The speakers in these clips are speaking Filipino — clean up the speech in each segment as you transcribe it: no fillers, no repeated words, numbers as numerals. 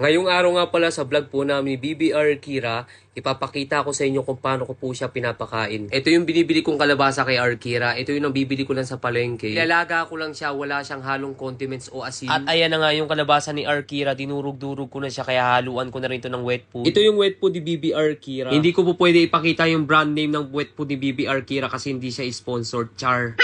Ngayong araw nga pala sa vlog po namin ni BBR Kira, ipapakita ko sa inyo kung paano ko po siya pinapakain. Ito yung binibili kong kalabasa kay Arkira. Ito yung bibili ko lang sa palengke. Ilalaga ko lang siya, wala siyang halong condiments o asin. At ayan na nga yung kalabasa ni Arkira, dinurog-durog ko na siya kaya haluan ko na rin ito ng wet food. Ito yung wet food ni BBR Kira. Hindi ko po pwede ipakita yung brand name ng wet food ni BBR Kira kasi hindi siya sponsored. Char.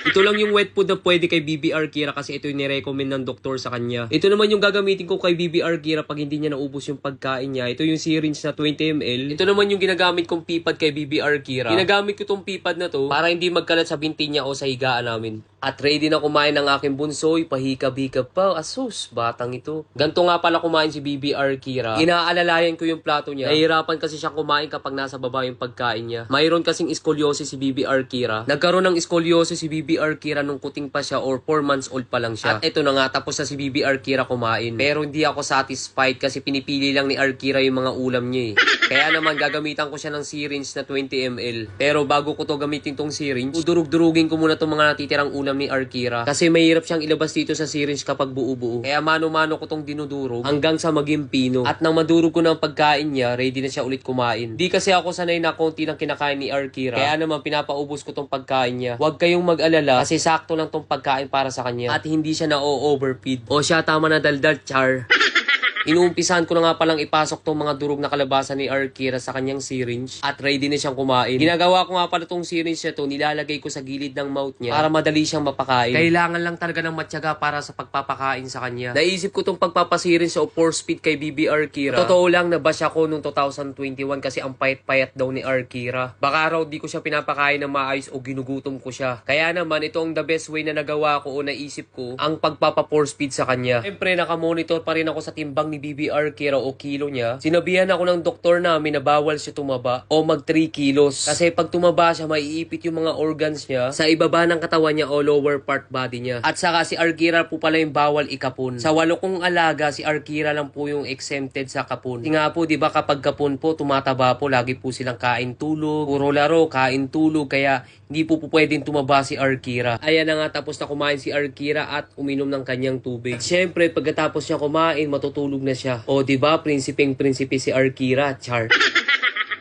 Ito lang yung wet food na pwede kay BBR Kira kasi ito yung nirecommend ng doktor sa kanya. Ito naman yung gagamitin ko kay BBR Kira pag hindi niya naubos yung pagkain niya. Ito yung syringe na 20 ml. Ito naman yung ginagamit kong pipad kay BBR Kira. Ginagamit ko tong pipad na to para hindi magkalat sa binti niya o sa higaan namin. At ready na kumain ng aking bunsoy, pahikab-hikab pa. Asus, batang ito. Ganto nga pala kumain si BBR Kira. Inaalalayan ko yung plato niya. Nahihirapan kasi siyang kumain kapag nasa baba yung pagkain niya. Mayroon kasing scoliosis si BBR Kira. Nagkaroon ng scoliosis si BBR Kira nung kuting pa siya or 4 months old pa lang siya. At ito na nga, tapos na si BBR Kira kumain. Pero hindi ako satisfied kasi pinipili lang ni Arkira yung mga ulam niya eh. Kaya naman gagamitan ko siya ng syringe na 20 ml. Pero bago ko to gamitin tong syringe, udurug-durugin ko muna tong mga natitirang ulam ni Arkira. Kasi mahirap siyang ilabas dito sa syringe kapag buo-buo. Kaya mano-mano ko tong dinudurog hanggang sa maging pino. At nang madurog ko ng pagkain niya, ready na siya ulit kumain. Di kasi ako sanay na konti ng kinakain ni Arkira. Kaya naman pinapaubos ko tong pagkain niya. Huwag kayong mag-alala kasi sakto lang tong pagkain para sa kanya. At hindi siya na-overfeed. O siya, tama na daldal, char. Inuumpisahan ko na nga palang ipasok tong mga durog na kalabasa ni Arkira sa kanyang syringe at ready na siyang kumain. Ginagawa ko nga pala tong syringe na to, nilalagay ko sa gilid ng mouth niya para madali siyang mapakain. Kailangan lang talaga ng matyaga para sa pagpapakain sa kanya. Naisip ko tong pagpapasyringe o force feed kay BB Arkira. Totoo lang, nabash ako nung 2021 kasi ang payat-payat daw ni Arkira. Baka raw di ko siya pinapakain ng maayos o ginugutom ko siya. Kaya naman, ito ang the best way na nagawa ko o naisip ko ang pagpapa-force feed sa kanya. Siyempre, nakamonitor pa rin ako sa timbang ni BBR Kira o kilo niya. Sinabihan ako ng doktor namin na bawal siya tumaba o mag 3 kilos. Kasi pag tumaba siya, maiipit yung mga organs niya sa ibaba ng katawan niya o lower part body niya. At saka si Arkira po pala yung bawal ikapon. Sa 8 kong alaga, si Arkira lang po yung exempted sa kapon. Kasi nga po, di ba kapag kapon po, tumataba po, lagi po silang kain tulog, puro laro, kain tulog, kaya hindi po pwedeng tumaba si Arkira. Ayan na nga, tapos na kumain si Arkira at uminom ng kanyang tubig. At syempre, pagkatapos niya kumain, matutulog na siya. O diba, prinsipeng-prinsipe si Arkira, char.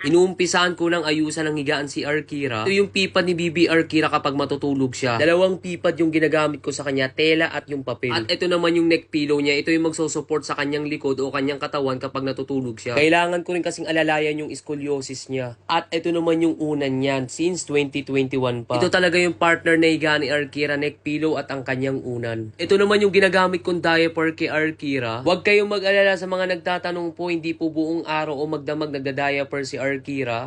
Inuumpisahan ko lang ayusan ng higaan si Arkira. Ito yung pipad ni BB Arkira kapag matutulog siya. 2 pipad yung ginagamit ko sa kanya, tela at yung papel. At ito naman yung neck pillow niya. Ito yung magsusupport sa kanyang likod o kanyang katawan kapag natutulog siya. Kailangan ko rin kasing alalayan yung scoliosis niya. At ito naman yung unan niyan since 2021 pa. Ito talaga yung partner na higaan ni Arkira, neck pillow at ang kanyang unan. Ito naman yung ginagamit kong diaper kay Arkira. Huwag kayong mag-alala sa mga nagtatanong po, hindi po buong araw o magdamag nagda-diaper si Arkira.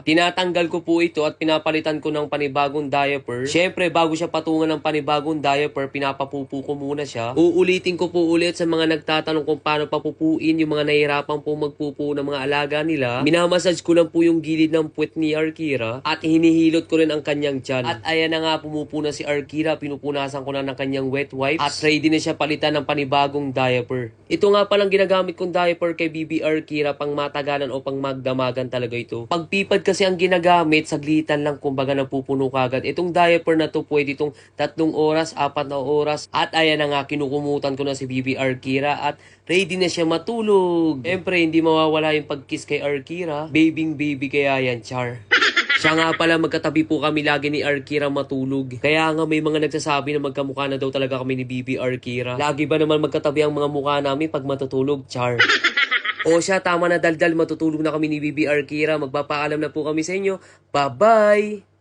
Tinatanggal ko po ito at pinapalitan ko ng panibagong diaper. Syempre, bago siya patungan ng panibagong diaper, pinapapupo ko muna siya. Uulitin ko po ulit sa mga nagtatanong kung paano papupuin yung mga nahihirapan po magpupo ng mga alaga nila. Minamassage ko lang po yung gilid ng puwet ni Arkira at hinihilot ko rin ang kanyang tiyan. At ayan na nga, pumupo na si Arkira, pinupunasan ko na ng kanyang wet wipes at ready na siya palitan ng panibagong diaper. Ito nga palang ginagamit kong diaper kay BB Arkira, pang matagalan o pang magdamagan talaga ito. Pag pipad kasi ang ginagamit, saglitan lang kumbaga napupuno kagad. Itong diaper na to pwede itong 3 oras, 4 na oras. At ayan na nga, kinukumutan ko na si BB Arkira at ready na siya matulog. Siyempre, hindi mawawala yung pag-kiss kay Arkira. Babing baby kaya yan, char. Siya nga pala, magkatabi po kami lagi ni Arkira matulog. Kaya nga may mga nagsasabi na magkamukha na daw talaga kami ni BB Arkira. Lagi ba naman magkatabi ang mga mukha namin pag matutulog, char? O siya, tama na daldal, matutulog na kami ni BB Arkira. Magpapaalam na po kami sa inyo. Bye-bye!